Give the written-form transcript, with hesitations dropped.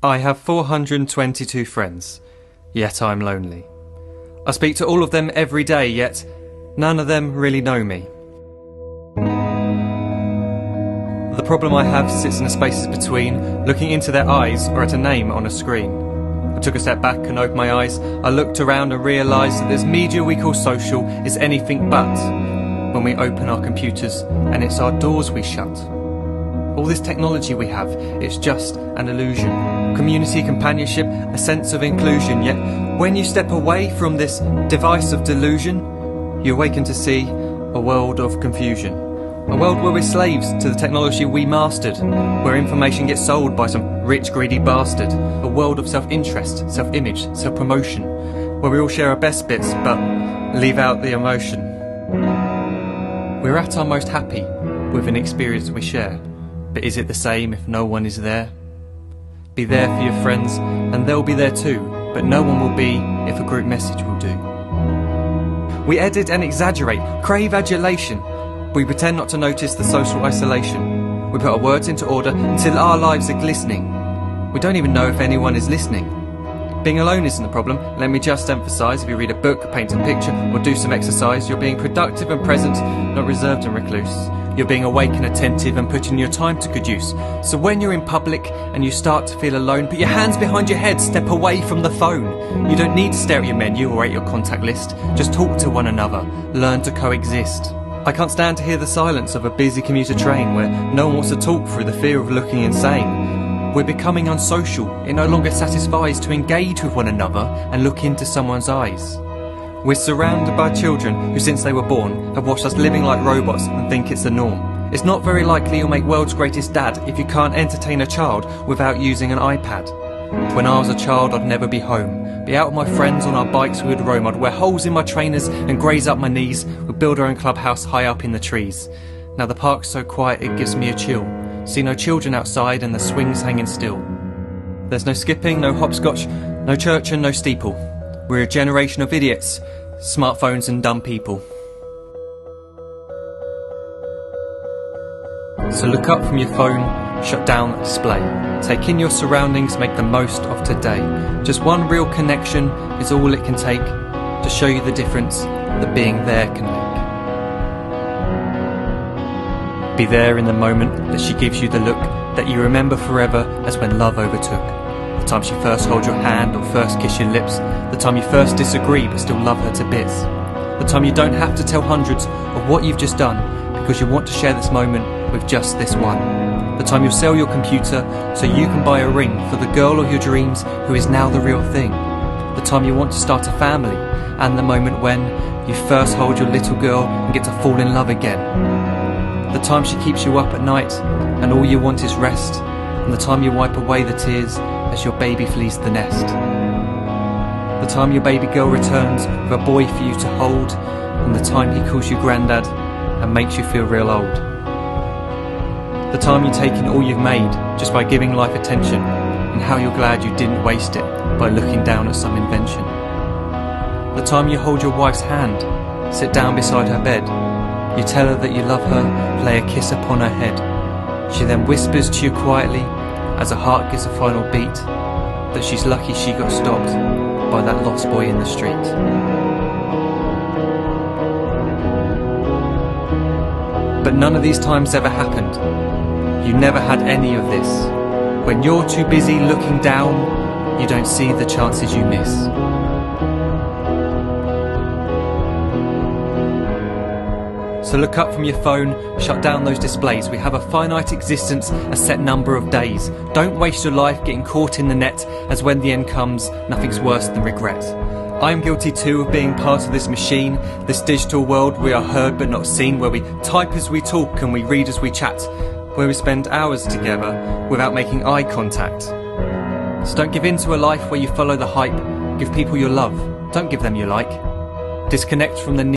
I have 422 friends, yet I'm lonely. I speak to all of them every day, yet none of them really know me. The problem I have sits in the spaces between looking into their eyes or at a name on a screen. I took a step back and opened my eyes. I looked around and realised that this media we call social is anything but when we open our computers and it's our doors we shut. All this technology we have, it's just an illusion. Community, companionship, a sense of inclusion. Yet when you step away from this device of delusion, you awaken to see a world of confusion. A world where we're slaves to the technology we mastered, where information gets sold by some rich, greedy bastard. A world of self-interest, self-image, self-promotion, where we all share our best bits but leave out the emotion. We're at our most happy with an experience we share. But is it the same if no one is there? Be there for your friends and they'll be there too, but no one will be if a group message will do. We edit and exaggerate, crave adulation. We pretend not to notice the social isolation. We put our words into order until our lives are glistening. We don't even know if anyone is listening. Being alone isn't the problem. Let me just emphasise, if you read a book, paint a picture or do some exercise, you're being productive and present, not reserved and recluse. You're being awake and attentive and putting your time to good use. So when you're in public and you start to feel alone, put your hands behind your head, step away from the phone. You don't need to stare at your menu or at your contact list. Just talk to one another, learn to coexist. I can't stand to hear the silence of a busy commuter train where no one wants to talk through the fear of looking insane. We're becoming unsocial. It no longer satisfies to engage with one another and look into someone's eyes. We're surrounded by children who, since they were born, have watched us living like robots and think it's the norm. It's not very likely you'll make world's greatest dad if you can't entertain a child without using an iPad. When I was a child, I'd never be home. Be out with my friends on our bikes, we would roam. I'd wear holes in my trainers and graze up my knees. We'd build our own clubhouse high up in the trees. Now the park's so quiet it gives me a chill. See no children outside and the swings hanging still. There's no skipping, no hopscotch, no church and no steeple. We're a generation of idiots, smartphones and dumb people. So look up from your phone, shut down the display. Take in your surroundings, make the most of today. Just one real connection is all it can take to show you the difference that being there can make. Be there in the moment that she gives you the look that you remember forever as when love overtook. The time she first holds your hand or first kiss your lips. The time you first disagree but still love her to bits. The time you don't have to tell hundreds of what you've just done because you want to share this moment with just this one. The time you'll sell your computer so you can buy a ring for the girl of your dreams who is now the real thing. The time you want to start a family, and the moment when you first hold your little girl and get to fall in love again. The time she keeps you up at night and all you want is rest, and the time you wipe away the tears as your baby flees the nest. The time your baby girl returns with a boy for you to hold, and the time he calls you granddad and makes you feel real old. The time you take in all you've made just by giving life attention, and how you're glad you didn't waste it by looking down at some invention. The time you hold your wife's hand, sit down beside her bed, you tell her that you love her, lay a kiss upon her head. She then whispers to you quietly, as her heart gives a final beat, that she's lucky she got stopped by that lost boy in the street. But none of these times ever happened. You never had any of this. When you're too busy looking down, you don't see the chances you miss. So look up from your phone, shut down those displays. We have a finite existence, a set number of days. Don't waste your life getting caught in the net, as when the end comes, nothing's worse than regret. I'm guilty too of being part of this machine, this digital world we are heard but not seen, where we type as we talk and we read as we chat, where we spend hours together without making eye contact. So don't give in to a life where you follow the hype. Give people your love, don't give them your like. Disconnect from the